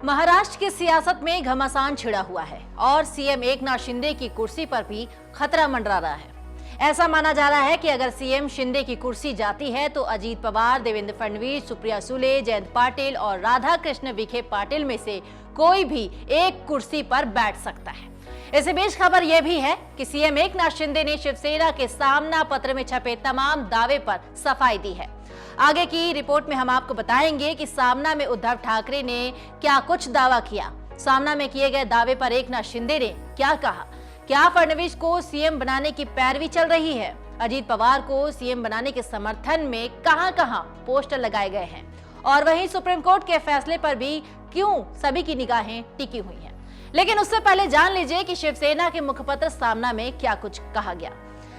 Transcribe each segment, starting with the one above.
महाराष्ट्र की सियासत में घमासान छिड़ा हुआ है और सीएम एकनाथ शिंदे की कुर्सी पर भी खतरा मंडरा रहा है। ऐसा माना जा रहा है कि अगर सीएम शिंदे की कुर्सी जाती है तो अजीत पवार, देवेंद्र फडणवीस, सुप्रिया सुले, जयंत पाटिल और राधा कृष्ण विखे पाटिल में से कोई भी एक कुर्सी पर बैठ सकता है। इसी बीच खबर यह भी है कि सीएम एकनाथ शिंदे ने शिवसेना के सामना पत्र में छपे तमाम दावे पर सफाई दी है। आगे की रिपोर्ट में हम आपको बताएंगे कि सामना में उद्धव ठाकरे ने क्या कुछ दावा किया, सामना में किए गए दावे पर एकनाथ शिंदे ने क्या कहा, क्या फडणवीस को सीएम बनाने की पैरवी चल रही है, अजीत पवार को सीएम बनाने के समर्थन में कहां-कहां पोस्टर लगाए गए हैं और वहीं सुप्रीम कोर्ट के फैसले पर भी क्यों सभी की निगाहें टिकी हुई हैं। लेकिन उससे पहले जान लीजिए कि शिवसेना के मुखपत्र सामना में क्या कुछ कहा गया।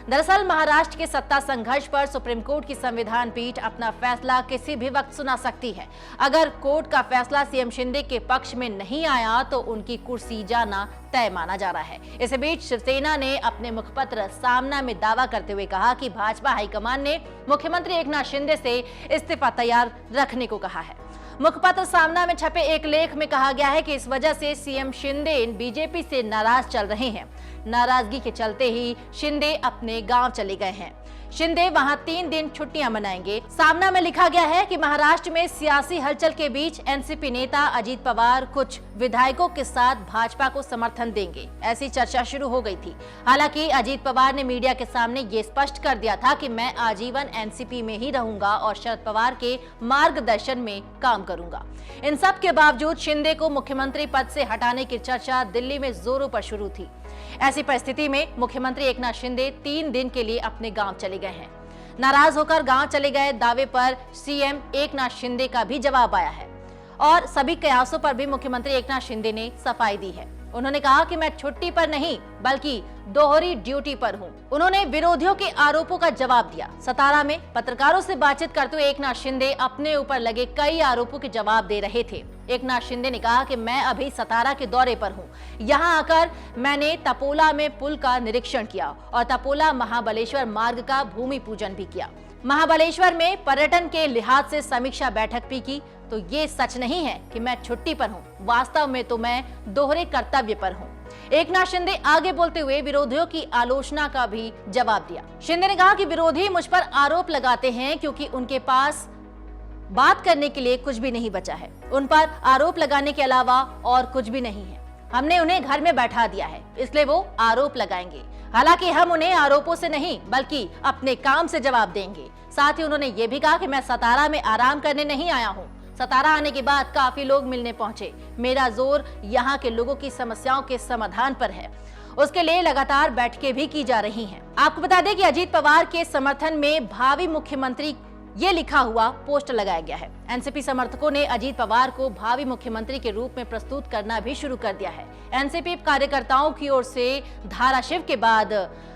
दरअसल महाराष्ट्र के सत्ता संघर्ष पर सुप्रीम कोर्ट की संविधान पीठ अपना फैसला किसी भी वक्त सुना सकती है। अगर कोर्ट का फैसला सीएम शिंदे के पक्ष में नहीं आया तो उनकी कुर्सी जाना तय माना जा रहा है। इस बीच शिवसेना ने अपने मुखपत्र सामना में दावा करते हुए कहा कि भाजपा हाईकमान ने मुख्यमंत्री एकनाथ शिंदे से इस्तीफा तैयार रखने को कहा है। मुखपत्र सामना में छपे एक लेख में कहा गया है कि इस वजह से सीएम शिंदे बीजेपी से नाराज चल रहे हैं। नाराजगी के चलते ही शिंदे अपने गांव चले गए हैं। शिंदे वहां 3 दिन छुट्टियां मनाएंगे। सामना में लिखा गया है कि महाराष्ट्र में सियासी हलचल के बीच एनसीपी नेता अजीत पवार कुछ विधायकों के साथ भाजपा को समर्थन देंगे, ऐसी चर्चा शुरू हो गई थी। हालांकि अजीत पवार ने मीडिया के सामने ये स्पष्ट कर दिया था कि मैं आजीवन एनसीपी में ही रहूंगा और शरद पवार के मार्गदर्शन में काम करूंगा। इन सब के बावजूद शिंदे को मुख्यमंत्री पद से हटाने की चर्चा दिल्ली में जोरों पर शुरू थी। ऐसी परिस्थिति में मुख्यमंत्री एकनाथ शिंदे 3 दिन के लिए अपने गांव चले गए हैं। नाराज होकर गांव चले गए दावे पर सीएम एकनाथ शिंदे का भी जवाब आया है और सभी कयासों पर भी मुख्यमंत्री एकनाथ शिंदे ने सफाई दी है। उन्होंने कहा कि मैं छुट्टी पर नहीं बल्कि दोहरी ड्यूटी पर हूं। उन्होंने विरोधियों के आरोपों का जवाब दिया। सतारा में पत्रकारों से बातचीत करते हुए एकनाथ शिंदे अपने ऊपर लगे कई आरोपों के जवाब दे रहे थे। एकनाथ शिंदे ने कहा कि मैं अभी सतारा के दौरे पर हूं। यहां आकर मैंने तपोला में पुल का निरीक्षण किया और तपोला महाबलेश्वर मार्ग का भूमि पूजन भी किया। महाबलेश्वर में पर्यटन के लिहाज से समीक्षा बैठक भी की। तो ये सच नहीं है कि मैं छुट्टी पर हूं, वास्तव में तो मैं दोहरे कर्तव्य पर हूं। एकनाथ शिंदे आगे बोलते हुए विरोधियों की आलोचना का भी जवाब दिया। शिंदे ने कहा कि विरोधी मुझ पर आरोप लगाते हैं क्योंकि उनके पास बात करने के लिए कुछ भी नहीं बचा है। उन पर आरोप लगाने के अलावा और कुछ भी नहीं है। हमने उन्हें घर में बैठा दिया है, इसलिए वो आरोप लगाएंगे। हालांकि हम उन्हें आरोपों से नहीं बल्कि अपने काम से जवाब देंगे। साथ ही उन्होंने ये भी कहा कि मैं सतारा में आराम करने नहीं आया हूँ। सतारा आने के बाद काफी लोग मिलने पहुंचे। मेरा जोर यहाँ के लोगों की समस्याओं के समाधान पर है। उसके लिए लगातार बैठकें भी की जा रही हैं। आपको बता दें कि अजीत पवार के समर्थन में भावी मुख्यमंत्री ये लिखा हुआ पोस्टर लगाया गया है। एनसीपी समर्थकों ने अजीत पवार को भावी मुख्यमंत्री के रूप में प्रस्तुत करना भी शुरू कर दिया है। एनसीपी कार्यकर्ताओं की ओर से धाराशिव के बाद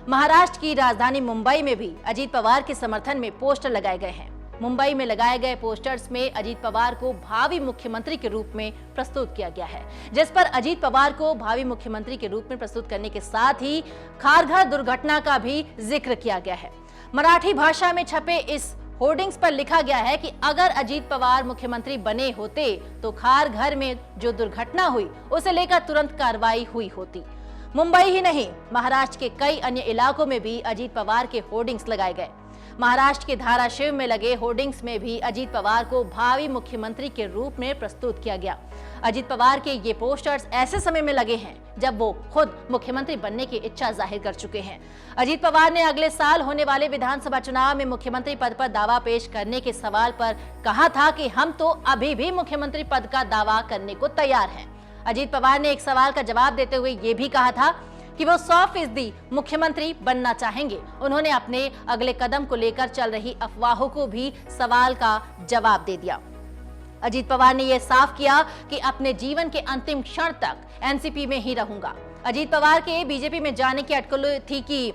महाराष्ट्र की राजधानी मुंबई में भी अजीत पवार के समर्थन में पोस्टर लगाए गए हैं। मुंबई में लगाए गए पोस्टर्स में अजीत पवार को भावी मुख्यमंत्री के रूप में प्रस्तुत किया गया है, जिस पर अजीत पवार को भावी मुख्यमंत्री के रूप में प्रस्तुत करने के साथ ही खारघर दुर्घटना का भी जिक्र किया गया है। मराठी भाषा में छपे इस होर्डिंग्स पर लिखा गया है कि अगर अजीत पवार मुख्यमंत्री बने होते तो खारघर में जो दुर्घटना हुई उसे लेकर तुरंत कार्रवाई हुई होती। मुंबई ही नहीं, महाराष्ट्र के कई अन्य इलाकों में भी अजीत पवार के होर्डिंग्स लगाए गए। महाराष्ट्र के धाराशिव में लगे होर्डिंग्स में भी अजीत पवार को भावी मुख्यमंत्री के रूप में प्रस्तुत किया गया। अजीत पवार के ये पोस्टर्स ऐसे समय में लगे हैं जब वो खुद मुख्यमंत्री बनने की इच्छा जाहिर कर चुके हैं। अजीत पवार ने अगले साल होने वाले विधानसभा चुनाव में मुख्यमंत्री पद पर दावा पेश करने के सवाल पर कहा था कि हम तो अभी भी मुख्यमंत्री पद का दावा करने को तैयार हैं। अजीत पवार ने एक सवाल का जवाब देते हुए ये भी कहा था कि वो 100% मुख्यमंत्री बनना चाहेंगे। उन्होंने अपने अगले कदम को लेकर चल रही अफवाहों को भी सवाल का जवाब दे दिया। अजीत पवार ने यह साफ किया कि अपने जीवन के अंतिम क्षण तक एनसीपी में ही रहूंगा। अजीत पवार के बीजेपी में जाने की अटकलें थी कि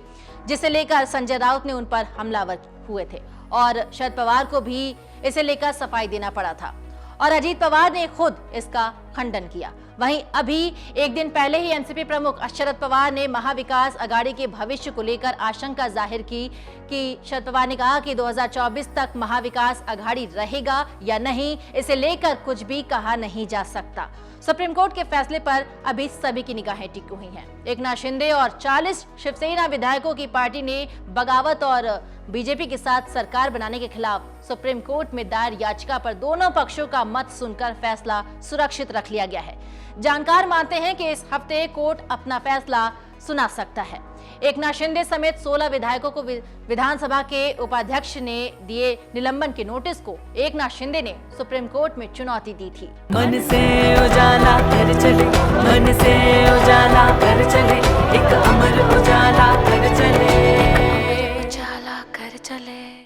जिसे लेकर संजय राउत ने उन पर हमलावर हुए थे और शरद पवार को भी इसे लेकर सफाई देना पड़ा था और अजीत पवार ने खुद इसका खंडन किया। वहीं अभी एक दिन पहले ही एनसीपी प्रमुख शरद पवार ने महाविकास अघाड़ी के भविष्य को लेकर आशंका जाहिर की कि शरद पवार ने कहा कि 2024 तक महाविकास अघाड़ी रहेगा या नहीं, इसे लेकर कुछ भी कहा नहीं जा सकता। सुप्रीम कोर्ट के फैसले पर अभी सभी की निगाहें टिकी हुई हैं। एकनाथ शिंदे और 40 शिवसेना विधायकों की पार्टी ने बगावत और बीजेपी के साथ सरकार बनाने के खिलाफ सुप्रीम कोर्ट में दायर याचिका पर दोनों पक्षों का मत सुनकर फैसला सुरक्षित रख लिया गया है। जानकार मानते हैं कि इस हफ्ते कोर्ट अपना फैसला सुना सकता है। एकनाथ शिंदे समेत 16 विधायकों को विधानसभा के उपाध्यक्ष ने दिए निलंबन के नोटिस को एकनाथ शिंदे ने सुप्रीम कोर्ट में चुनौती दी थी। मन से उजाला कर चले, मन से उजाला कर चले, एक अमर उजाला कर चले, उजाला कर चले।